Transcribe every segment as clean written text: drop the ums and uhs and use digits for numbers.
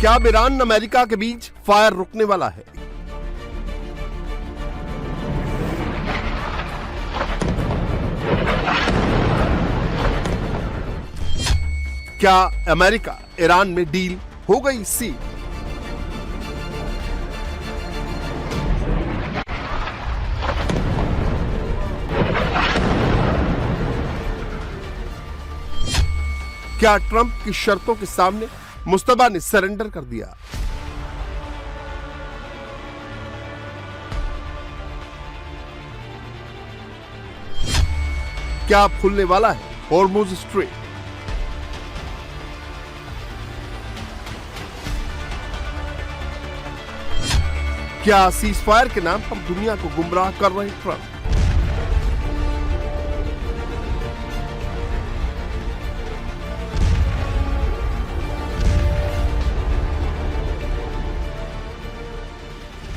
क्या अब Iran America के बीच फायर रुकने वाला है? क्या अमेरिका ईरान में डील हो गई सी? क्या ट्रंप की शर्तों के सामने मुस्तफा ने सरेंडर कर दिया? क्या अब खुलने वाला है हॉर्मुज स्ट्रेट? क्या सीजफायर के नाम पर दुनिया को गुमराह कर रहे ट्रंप?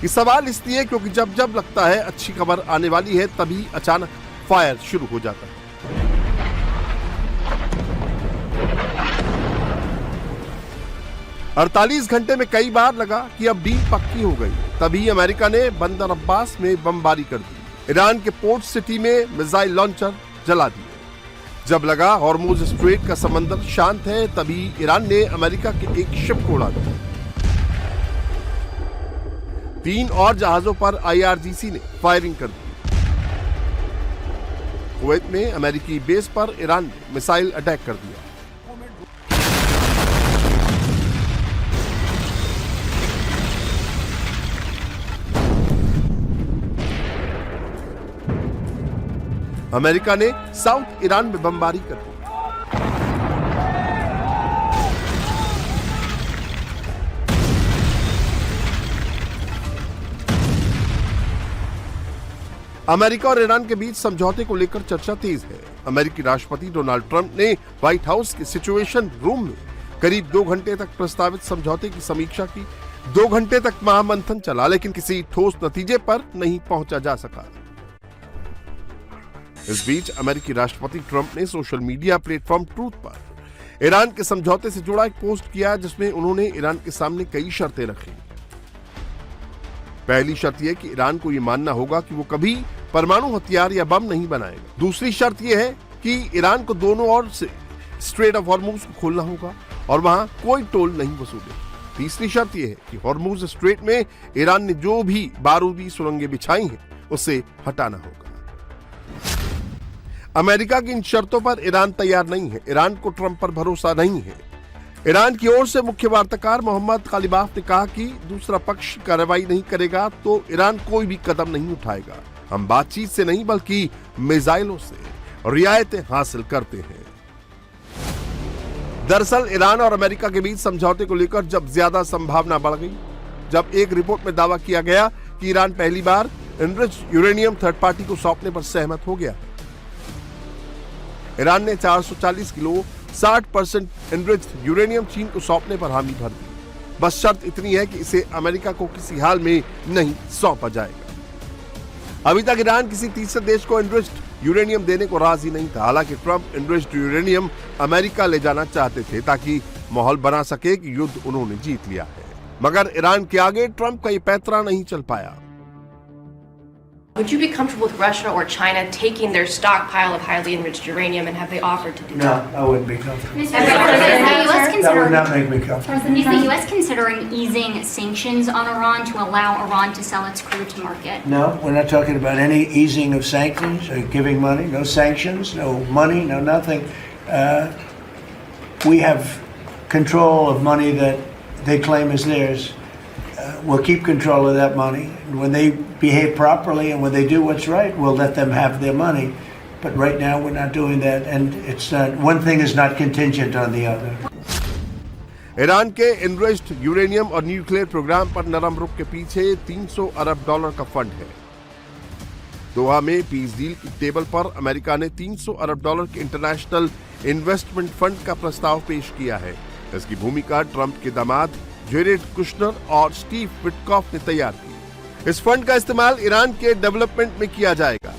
ये सवाल इसलिए क्योंकि जब जब लगता है अच्छी खबर आने वाली है, तभी अचानक फायर शुरू हो जाता है। अड़तालीस घंटे में कई बार लगा कि अब डील पक्की हो गई, तभी अमेरिका ने बंदर अब्बास में बमबारी कर दी। ईरान के पोर्ट सिटी में मिसाइल लॉन्चर जला दिए। जब लगा हॉर्मुज स्ट्रेट का समंदर शांत है, तभी ईरान ने अमेरिका के एक शिप को उड़ा दिया। 3 और जहाजों पर IRGC ने फायरिंग कर दी। कुवैत में अमेरिकी बेस पर ईरान ने मिसाइल अटैक कर दिया। अमेरिका ने साउथ ईरान में बमबारी कर दी। अमेरिका और ईरान के बीच समझौते को लेकर चर्चा तेज है। अमेरिकी राष्ट्रपति डोनाल्ड ट्रंप ने व्हाइट हाउस के सिचुएशन रूम में करीब 2 घंटे तक प्रस्तावित समझौते की समीक्षा की। 2 घंटे तक महामंथन चला, लेकिन किसी ठोस नतीजे पर नहीं पहुंचा जा सका। इस बीच अमेरिकी राष्ट्रपति ट्रंप ने सोशल मीडिया प्लेटफॉर्म ट्रूथ पर ईरान के समझौते से जुड़ा एक पोस्ट किया, जिसमें उन्होंने ईरान के सामने कई शर्तें रखी। पहली शर्त यह कि ईरान को यह मानना होगा कि वो कभी परमाणु हथियार या बम नहीं बनाएगा। दूसरी शर्त यह है कि ईरान को दोनों ओर से स्ट्रेट ऑफ हॉर्मुज को खोलना होगा और वहां कोई टोल नहीं वसूले। तीसरी शर्त यह है कि हॉर्मुज स्ट्रेट में ईरान ने जो भी बारूदी सुरंगें बिछाई हैं, उसे हटाना होगा। अमेरिका की इन शर्तों पर ईरान तैयार नहीं है। ईरान को ट्रंप पर भरोसा नहीं है। ईरान की ओर से मुख्य वार्ताकार मोहम्मद कालिबाफ ने कहा कि दूसरा पक्ष कार्रवाई नहीं करेगा तो ईरान कोई भी कदम नहीं उठाएगा। हम बातचीत से नहीं बल्कि मिसाइलों से रियायतें हासिल करते हैं। दरअसल ईरान और अमेरिका के बीच समझौते को लेकर जब ज्यादा संभावना बढ़ गई, जब एक रिपोर्ट में दावा किया गया कि ईरान पहली बार एनरिच्ड यूरेनियम थर्ड पार्टी को सौंपने पर सहमत हो गया। ईरान ने 440 किलो 60% एनरिच्ड यूरेनियम चीन को सौंपने पर हामी भर दी। बस शर्त इतनी है कि इसे अमेरिका को किसी हाल में नहीं सौंपा जाएगा। अभी तक ईरान किसी तीसरे देश को एनरिच्ड यूरेनियम देने को राजी नहीं था। हालांकि ट्रंप एनरिच्ड यूरेनियम अमेरिका ले जाना चाहते थे ताकि माहौल बना सके कि युद्ध उन्होंने जीत लिया है, मगर ईरान के आगे ट्रंप का ये पैंतरा नहीं चल पाया। Would you be comfortable with Russia or China taking their stockpile of highly enriched uranium, and have they offered to do that? No, I wouldn't be comfortable. That would not make me comfortable. Is the U.S. considering easing sanctions on Iran to allow Iran to sell its crude to market? No, we're not talking about any easing of sanctions or giving money. No sanctions, no money, no nothing. We have control of money that they claim is theirs. We'll keep control of that money. When they behave properly and when they do what's right, we'll let them have their money. But right now we're not doing that, and it's not, one thing is not contingent on the other. Iran के enriched uranium और nuclear programme पर नरम रुख के पीछे $300 अरब का fund है। दोहा में पीस डील की टेबल पर अमेरिका ने $300 अरब के इंटरनेशनल इन्वेस्टमेंट फंड का प्रस्ताव पेश किया है। इसकी भूमिका ट्रंप के दामाद जेरेड कुशनर और स्टीव विटकॉफ ने तैयार की। इस फंड का इस्तेमाल ईरान के डेवलपमेंट में किया जाएगा।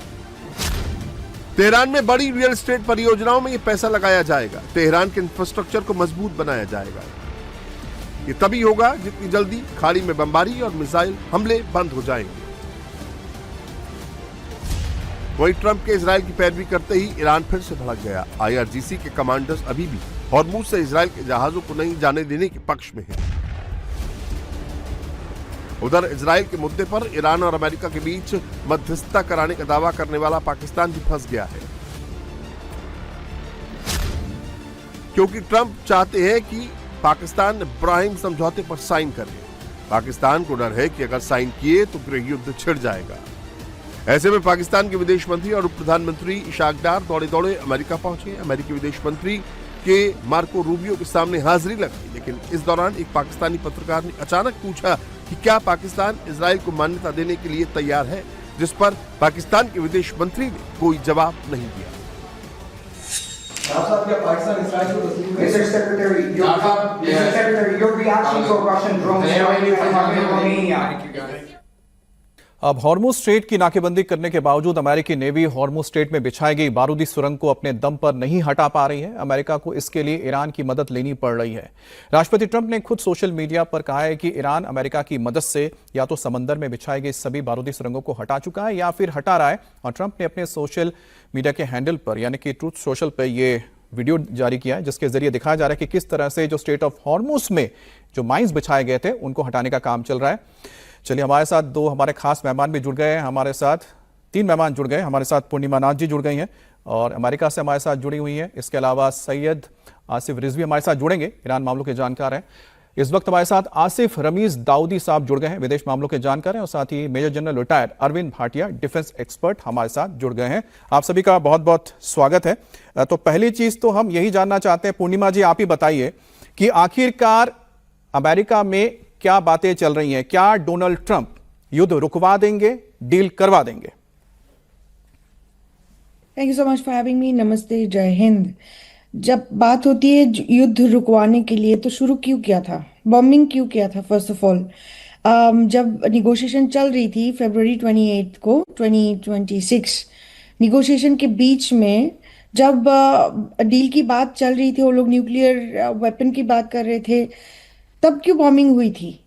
तेहरान में बड़ी रियल एस्टेट परियोजनाओं में यह पैसा लगाया जाएगा। तेहरान के इंफ्रास्ट्रक्चर को मजबूत बनाया जाएगा। ये तभी होगा जितनी जल्दी खाड़ी में बमबारी और मिसाइल हमले बंद हो जाएंगे। वहीं ट्रंप के इजराइल की पैरवी करते ही ईरान फिर से भड़क गया। IRGC के कमांडर्स अभी भी हॉर्मुज से इजराइल के जहाजों को नहीं जाने देने के पक्ष में हैं। उधर इजराइल के मुद्दे पर ईरान और अमेरिका के बीच मध्यस्थता कराने का दावा करने वाला पाकिस्तान भी फंस गया है, क्योंकि ट्रंप चाहते हैं कि पाकिस्तान इब्राहिम समझौते पर साइन करे। पाकिस्तान को डर है कि अगर साइन किए तो गृह युद्ध छिड़ जाएगा। ऐसे में पाकिस्तान के विदेश मंत्री और उप प्रधानमंत्री इशाक डार दौड़े दौड़े अमेरिका पहुंचे। अमेरिकी विदेश मंत्री के मार्को रूबियो के सामने हाजिरी लगाई, लेकिन इस दौरान एक पाकिस्तानी पत्रकार ने अचानक पूछा कि क्या पाकिस्तान इजराइल को मान्यता देने के लिए तैयार है, जिस पर पाकिस्तान के विदेश मंत्री ने कोई जवाब नहीं दिया। Mr. Secretary, your reaction to a Russian drone strike in Romania. अब हॉर्मुज स्ट्रेट की नाकेबंदी करने के बावजूद अमेरिकी नेवी हॉर्मुज स्ट्रेट में बिछाई गई बारूदी सुरंग को अपने दम पर नहीं हटा पा रही है। अमेरिका को इसके लिए ईरान की मदद लेनी पड़ रही है। राष्ट्रपति ट्रंप ने खुद सोशल मीडिया पर कहा है कि ईरान अमेरिका की मदद से या तो समंदर में बिछाई गई सभी बारूदी सुरंगों को हटा चुका है या फिर हटा रहा है। और ट्रंप ने अपने सोशल मीडिया के हैंडल पर यानी कि ट्रूथ सोशल पर यह वीडियो जारी किया है, जिसके जरिए दिखाया जा रहा है कि किस तरह से जो स्ट्रेट ऑफ हॉर्मुज में जो माइंस बिछाए गए थे उनको हटाने का काम चल रहा है। चलिए, हमारे साथ दो हमारे खास मेहमान भी जुड़ गए हैं। हमारे साथ 3 मेहमान जुड़ गए। हमारे साथ पूर्णिमा नाथ जी जुड़ गई हैं और अमेरिका से हमारे साथ जुड़ी हुई हैं। इसके अलावा सैयद आसिफ रिजवी हमारे साथ जुड़ेंगे, ईरान मामलों के जानकार हैं। इस वक्त हमारे साथ आसिफ रमीज दाऊदी साहब जुड़ गए हैं, विदेश मामलों के जानकार हैं। और साथ ही major general retired Arvind Bhatia, defence expert, हमारे साथ जुड़ गए हैं। आप सभी का बहुत बहुत स्वागत है। तो पहली चीज तो हम यही जानना चाहते हैं, पूर्णिमा जी आप ही बताइए कि आखिरकार अमेरिका में क्या बातें चल रही हैं? क्या डोनाल्ड ट्रंप युद्ध रुकवा देंगे, डील करवा देंगे? Thank you so much for having me. नमस्ते, जय हिंद। जब बात होती है युद्ध रुकवाने के लिए तो शुरू क्यों किया था, बॉम्बिंग क्यों किया था? फर्स्ट ऑफ ऑल जब निगोशिएशन चल रही थी फरवरी 28 को 2026, निगोशिएशन के बीच में जब डील की बात चल रही थी, वो लोग न्यूक्लियर वेपन की बात कर रहे थे, तब क्यों बॉम्बिंग हुई थी?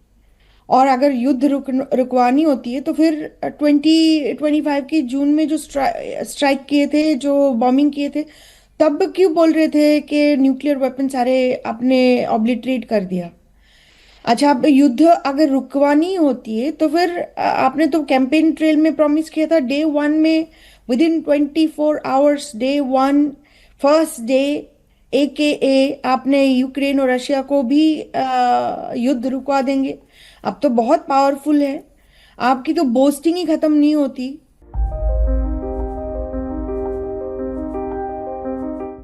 और अगर युद्ध रुकवानी होती है तो फिर 2025 की जून में जो स्ट्राइक किए थे, जो बॉम्बिंग किए थे, तब क्यों बोल रहे थे कि न्यूक्लियर वेपन सारे आपने ऑब्लिटरेट कर दिया? अच्छा, अब युद्ध अगर रुकवानी होती है तो फिर आपने तो कैंपेन ट्रेल में प्रॉमिस किया था डे 1 में, with in 24 hours, day 1 first day AKA आपने यूक्रेन और रशिया को भी युद्ध रुकवा देंगे। अब तो बहुत पावरफुल है, आपकी तो बोस्टिंग ही खत्म नहीं होती